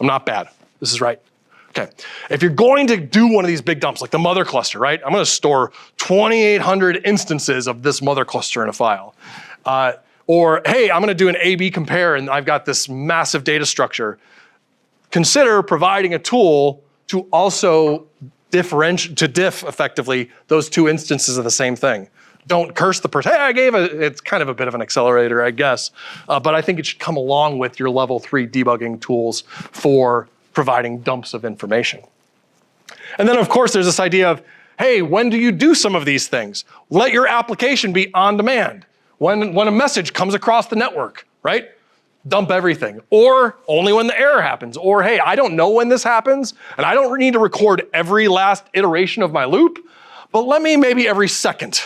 I'm not bad, this is right. Okay, if you're going to do one of these big dumps, like the mother cluster, right? I'm gonna store 2,800 instances of this mother cluster in a file. Or, hey, I'm gonna do an A/B compare and I've got this massive data structure. Consider providing a tool to also diff effectively those 2 instances of the same thing. Don't curse the person, hey, it's kind of a bit of an accelerator, I guess. But I think it should come along with your level 3 debugging tools for providing dumps of information. And then of course there's this idea of, hey, when do you do some of these things? Let your application be on demand. When a message comes across the network, right? Dump everything. Or only when the error happens. Or hey, I don't know when this happens and I don't need to record every last iteration of my loop, but let me maybe every second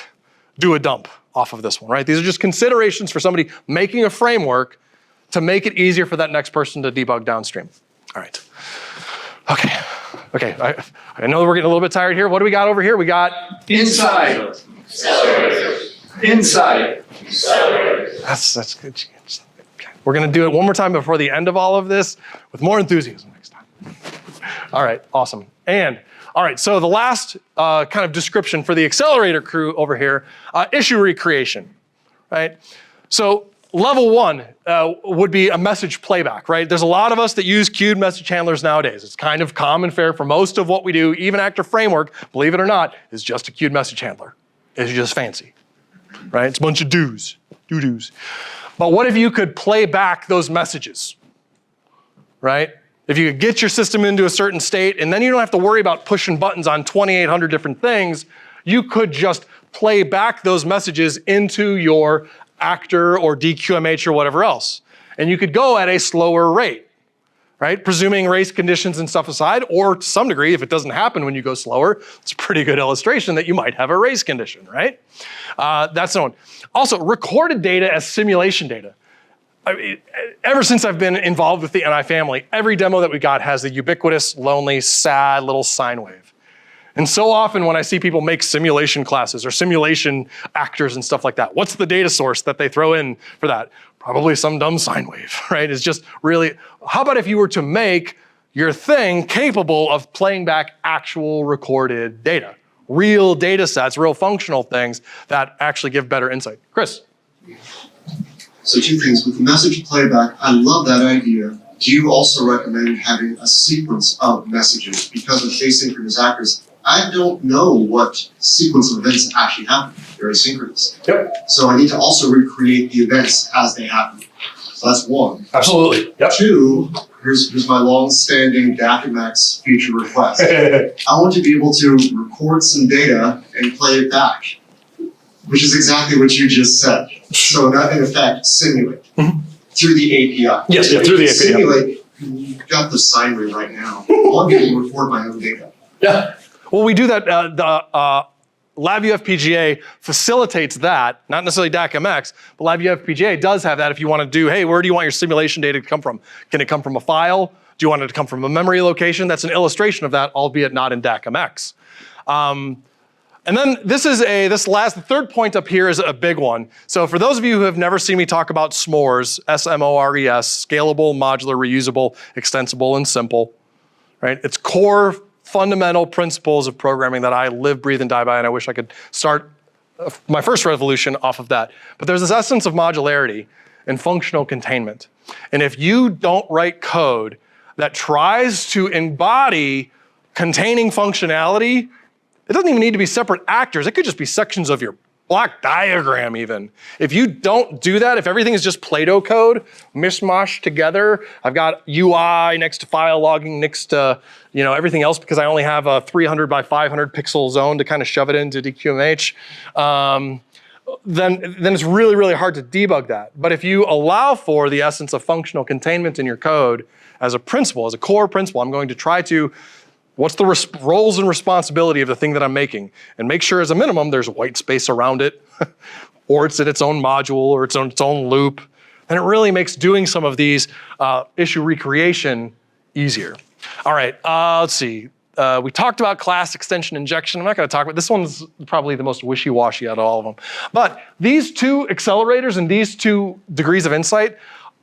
do a dump off of this one, right? These are just considerations for somebody making a framework to make it easier for that next person to debug downstream. All right, okay. Okay, I know we're getting a little bit tired here. What do we got over here? We got Inside. Inside. that's good. We're gonna do it one more time before the end of all of this with more enthusiasm next time. All right, awesome. And all right, so the last kind of description for the accelerator crew over here, issue recreation, right? So level one would be a message playback, right? There's a lot of us that use queued message handlers nowadays. It's kind of common fare for most of what we do. Even Actor Framework, believe it or not, is just a queued message handler. It's just fancy, right? It's a bunch of do's. But what if you could play back those messages, right? If you could get your system into a certain state and then you don't have to worry about pushing buttons on 2,800 different things, you could just play back those messages into your Actor or DQMH or whatever else. And you could go at a slower rate, right? Presuming race conditions and stuff aside, or to some degree, if it doesn't happen when you go slower, it's a pretty good illustration that you might have a race condition, right? That's known. Also, recorded data as simulation data. Ever since I've been involved with the NI family, every demo that we got has the ubiquitous, lonely, sad little sine wave. And so often when I see people make simulation classes or simulation actors and stuff like that, what's the data source that they throw in for that? Probably some dumb sine wave, right? It's just really, how about if you were to make your thing capable of playing back actual recorded data, real data sets, real functional things that actually give better insight? Chris. So 2 things. With message playback, I love that idea. Do you also recommend having a sequence of messages? Because with asynchronous actors, I don't know what sequence of events actually happen. They're asynchronous. Yep. So I need to also recreate the events as they happen. So that's 1. Absolutely. Yep. 2, here's my long-standing DQMH feature request. I want to be able to record some data and play it back, which is exactly what you just said. So that, in effect, simulate through the API. Yes, yeah, through the API. Simulate, you've got the sine wave right now. I'll be able to record my own data. Yeah. Well, we do that. The LabVIEW FPGA facilitates that, not necessarily DAC-MX, but LabVIEW FPGA does have that if you want to do, hey, where do you want your simulation data to come from? Can it come from a file? Do you want it to come from a memory location? That's an illustration of that, albeit not in DAC-MX. And then the third point up here is a big one. So for those of you who have never seen me talk about SMORES, S-M-O-R-E-S, scalable, modular, reusable, extensible, and simple, right? It's core fundamental principles of programming that I live, breathe, and die by, and I wish I could start my first revolution off of that. But there's this essence of modularity and functional containment. And if you don't write code that tries to embody containing functionality, it doesn't even need to be separate actors. It could just be sections of your block diagram even. If you don't do that, if everything is just Play-Doh code, mishmash together, I've got UI next to file logging, next to everything else because I only have a 300 by 500 pixel zone to kind of shove it into DQMH, then it's really, really hard to debug that. But if you allow for the essence of functional containment in your code as a principle, as a core principle, I'm going to try to what's the roles and responsibility of the thing that I'm making? And make sure as a minimum there's white space around it, or it's in its own module, or it's on its own loop. And it really makes doing some of these issue recreation easier. All right, let's see. We talked about class extension injection. I'm not gonna talk about, this one's probably the most wishy-washy out of all of them. But these 2 accelerators and these 2 degrees of insight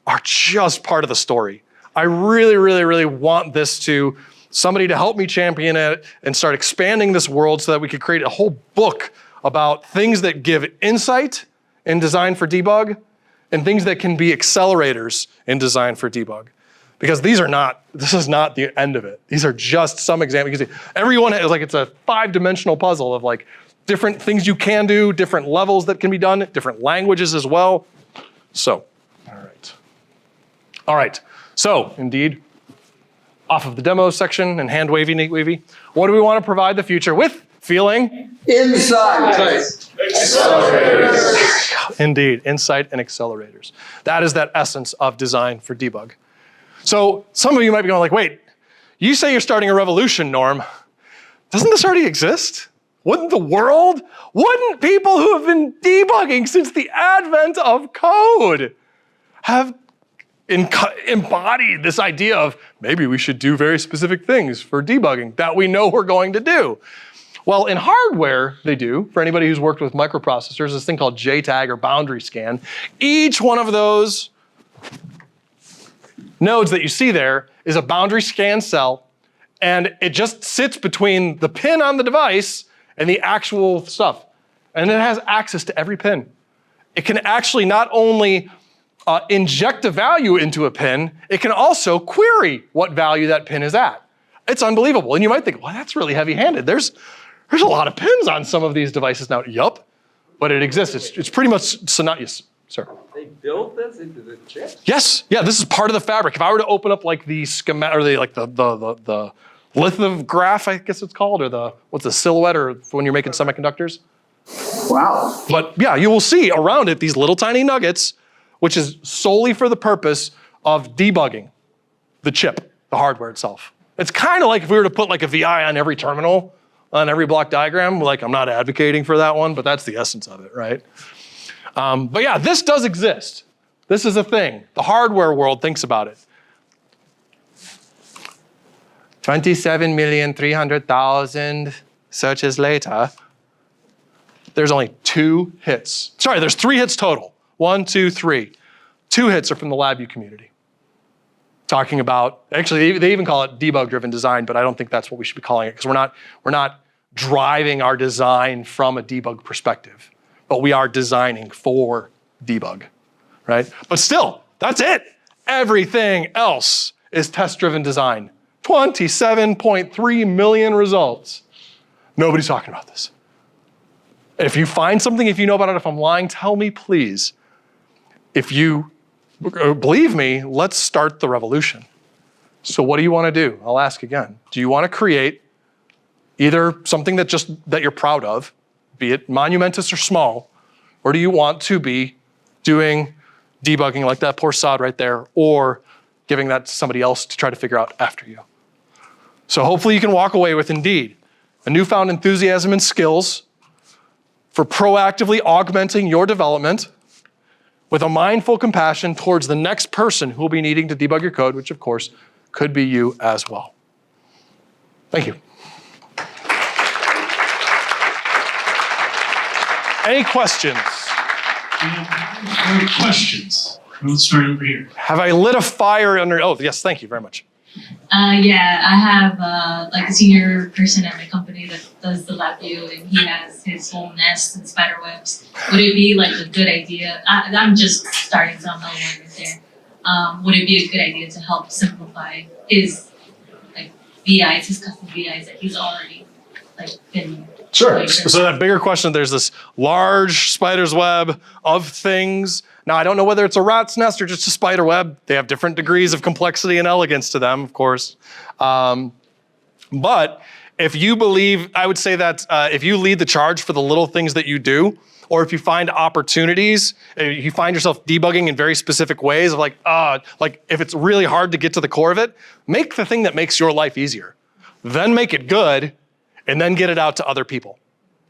are just part of the story. I really, really, really want this to somebody to help me champion it and start expanding this world so that we could create a whole book about things that give insight in design for debug and things that can be accelerators in design for debug. Because this is not the end of it. These are just some examples. Everyone is like, it's a 5-dimensional puzzle of like different things you can do, different levels that can be done, different languages as well. So, all right. So, indeed, off of the demo section and hand wavy, neat wavy. What do we want to provide the future with? Feeling? Inside. Accelerators. Indeed, insight and accelerators. That is that essence of design for debug. So some of you might be going like, wait, you say you're starting a revolution, Norm. Doesn't this already exist? Wouldn't people who have been debugging since the advent of code have embodied this idea of maybe we should do very specific things for debugging that we know we're going to do. Well, in hardware, they do. For anybody who's worked with microprocessors, this thing called JTAG or boundary scan. Each one of those nodes that you see there is a boundary scan cell, and it just sits between the pin on the device and the actual stuff. And it has access to every pin. It can actually not only inject a value into a pin, it can also query what value that pin is at. It's unbelievable. And you might think, well, that's really heavy-handed. There's a lot of pins on some of these devices now. Yup, but it exists. It's pretty much, so not, yes, sir. They built this into the chip? Yes, yeah, this is part of the fabric. If I were to open up like the schematic, or the lithograph, I guess it's called, or what's the silhouette, or when you're making semiconductors? Wow. But yeah, you will see around it these little tiny nuggets, which is solely for the purpose of debugging the chip, the hardware itself. It's kind of like if we were to put like a VI on every terminal, on every block diagram. Like, I'm not advocating for that one, but that's the essence of it, right? But yeah, this does exist. This is a thing. The hardware world thinks about it. 27,300,000 searches later, there's only 2 hits. Sorry, there's 3 hits total. 1, 2, 3. 2 hits are from the LabVIEW community. Talking about, actually, they even call it debug-driven design, but I don't think that's what we should be calling it, because we're not driving our design from a debug perspective, but we are designing for debug, right? But still, that's it. Everything else is test-driven design. 27.3 million results. Nobody's talking about this. If you find something, if you know about it, if I'm lying, tell me, please. If you believe me, let's start the revolution. So what do you want to do? I'll ask again. Do you want to create either something that you're proud of, be it monumentous or small, or do you want to be doing debugging like that poor sod right there, or giving that to somebody else to try to figure out after you? So hopefully you can walk away with, indeed, a newfound enthusiasm and skills for proactively augmenting your development with a mindful compassion towards the next person who will be needing to debug your code, which of course could be you as well. Thank you. Any questions? Any questions? Let's start over here. Have I lit a fire under, oh yes, thank you very much. Yeah, I have like a senior person at my company that does the LabVIEW, and he has his whole nest and spider webs. Would it be like a good idea? I'm just starting, so I'm not right there. Would it be a good idea to help simplify his like VIs, his custom VIs that he's already like been? Sure. So that bigger question, there's this large spider's web of things. Now, I don't know whether it's a rat's nest or just a spider web. They have different degrees of complexity and elegance to them, of course. But if you believe, I would say that if you lead the charge for the little things that you do, or if you find opportunities, you find yourself debugging in very specific ways of like if it's really hard to get to the core of it, make the thing that makes your life easier. Then make it good, and then get it out to other people.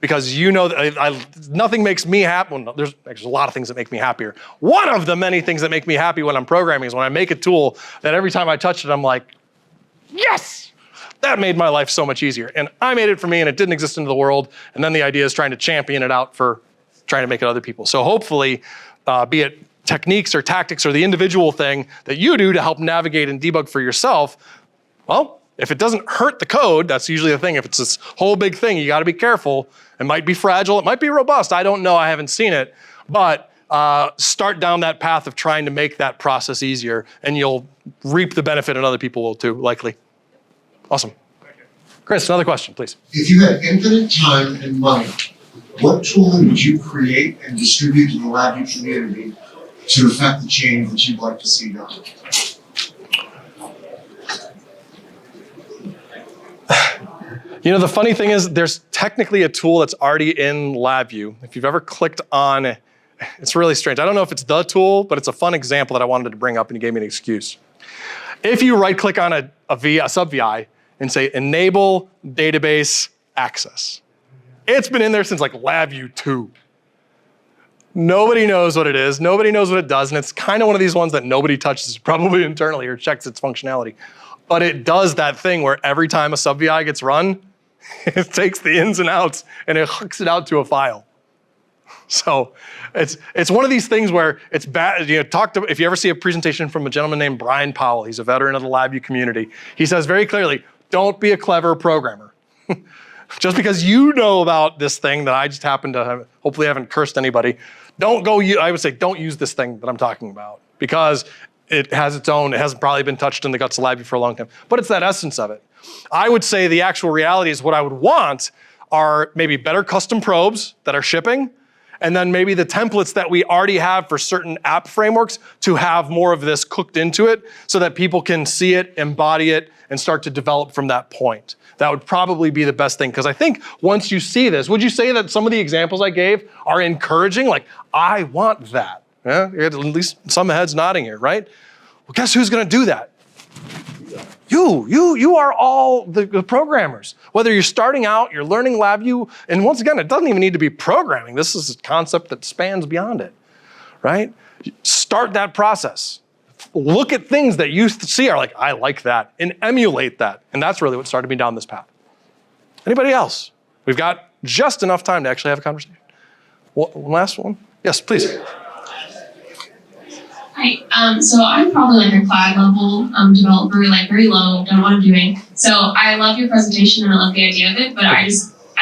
Because you know that nothing makes me happy. Well, there's a lot of things that make me happier. One of the many things that make me happy when I'm programming is when I make a tool that every time I touch it, I'm like, yes, that made my life so much easier. And I made it for me and it didn't exist in the world. And then the idea is trying to champion it out for trying to make it other people. So hopefully, be it techniques or tactics or the individual thing that you do to help navigate and debug for yourself, well, if it doesn't hurt the code, that's usually the thing. If it's this whole big thing, you gotta be careful. It might be fragile, it might be robust. I don't know, I haven't seen it. But start down that path of trying to make that process easier, and you'll reap the benefit, and other people will too, likely. Awesome. Chris, another question, please. If you had infinite time and money, what tooling would you create and distribute to the LabVIEW community to affect the change that you'd like to see done? You know, the funny thing is there's technically a tool that's already in LabVIEW. If you've ever clicked on, it's really strange. I don't know if it's the tool, but it's a fun example that I wanted to bring up and you gave me an excuse. If you right click on a sub-VI and say enable database access, it's been in there since like LabVIEW 2. Nobody knows what it is. Nobody knows what it does. And it's kind of one of these ones that nobody touches probably internally or checks its functionality. But it does that thing where every time a sub-VI gets run, it takes the ins and outs and it hooks it out to a file. So it's one of these things where it's bad. If you ever see a presentation from a gentleman named Brian Powell, he's a veteran of the LabVIEW community. He says very clearly, don't be a clever programmer. Just because you know about this thing that I just happen to have, hopefully I haven't cursed anybody, I would say don't use this thing that I'm talking about because it has its own, it hasn't probably been touched in the guts of LabVIEW for a long time, but it's that essence of it. I would say the actual reality is what I would want are maybe better custom probes that are shipping, and then maybe the templates that we already have for certain app frameworks to have more of this cooked into it so that people can see it, embody it, and start to develop from that point. That would probably be the best thing, because I think once you see this, would you say that some of the examples I gave are encouraging? Like, I want that. Yeah? At least some heads nodding here, right? Well, guess who's gonna do that? You are all the programmers. Whether you're starting out, you're learning LabVIEW, and once again, it doesn't even need to be programming. This is a concept that spans beyond it, right? Start that process. Look at things that you see are like, I like that, and emulate that. And that's really what started me down this path. Anybody else? We've got just enough time to actually have a conversation. One last one? Yes, please. Hi, so I'm probably like a cloud level developer, like very low, don't know what I'm doing. So I love your presentation and I love the idea of it, but I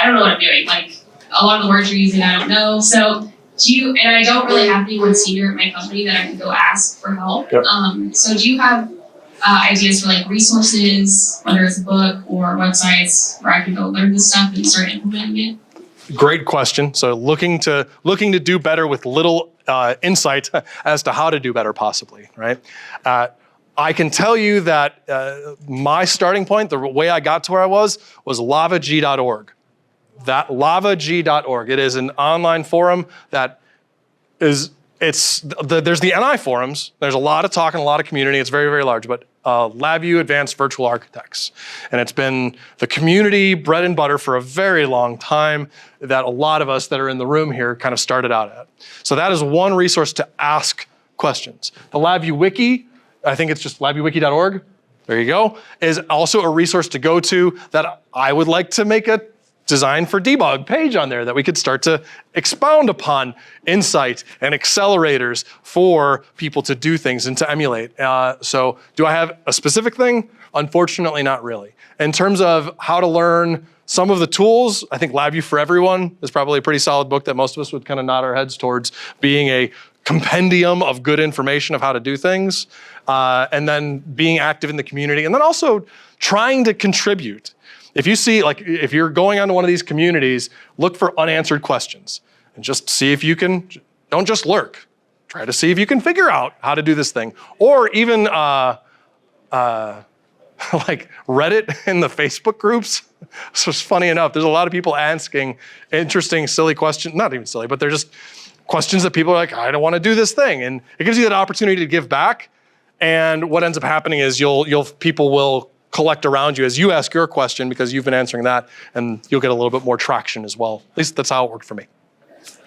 don't know what I'm doing. Like a lot of the words you're using, I don't know. So and I don't really have anyone senior at my company that I can go ask for help. Yep. So do you have ideas for like resources, whether it's a book or websites where I can go learn this stuff and start implementing it? Great question. So looking to do better with little insight as to how to do better possibly, right? I can tell you that my starting point, the way I got to where I was lavag.org. That lavag.org. It is an online forum that there's the NI forums. There's a lot of talk and a lot of community. It's very, very large, but LabVIEW Advanced Virtual Architects. And it's been the community bread and butter for a very long time that a lot of us that are in the room here kind of started out at. So that is one resource to ask questions. The LabVIEW Wiki, I think it's just labviewwiki.org. There you go, is also a resource to go to that I would like to make a Design for Debug page on there that we could start to expound upon insight and accelerators for people to do things and to emulate. So do I have a specific thing? Unfortunately, not really. In terms of how to learn some of the tools, I think LabVIEW for Everyone is probably a pretty solid book that most of us would kind of nod our heads towards being a compendium of good information of how to do things, and then being active in the community, and then also trying to contribute. If you see, like, if you're going onto one of these communities, look for unanswered questions and just see if you can, don't just lurk. Try to see if you can figure out how to do this thing. Or even like Reddit and the Facebook groups. So it's funny enough, there's a lot of people asking interesting, silly questions, not even silly, but they're just questions that people are like, I don't want to do this thing. And it gives you that opportunity to give back. And what ends up happening is people will collect around you as you ask your question because you've been answering that, and you'll get a little bit more traction as well. At least that's how it worked for me.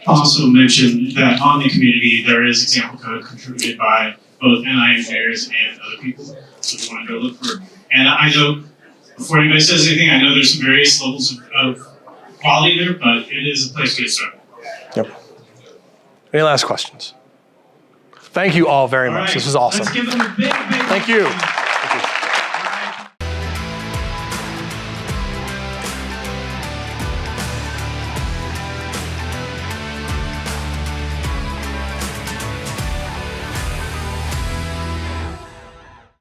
Also mention that on the community, there is example code contributed by both NI engineers and other people. So if you want to go look for, and I know, before anybody says anything, I know there's some various levels of quality there, but it is a place to get started. Yep. Any last questions? Thank you all very much. Right. This was awesome. Let's give them a big Thank you.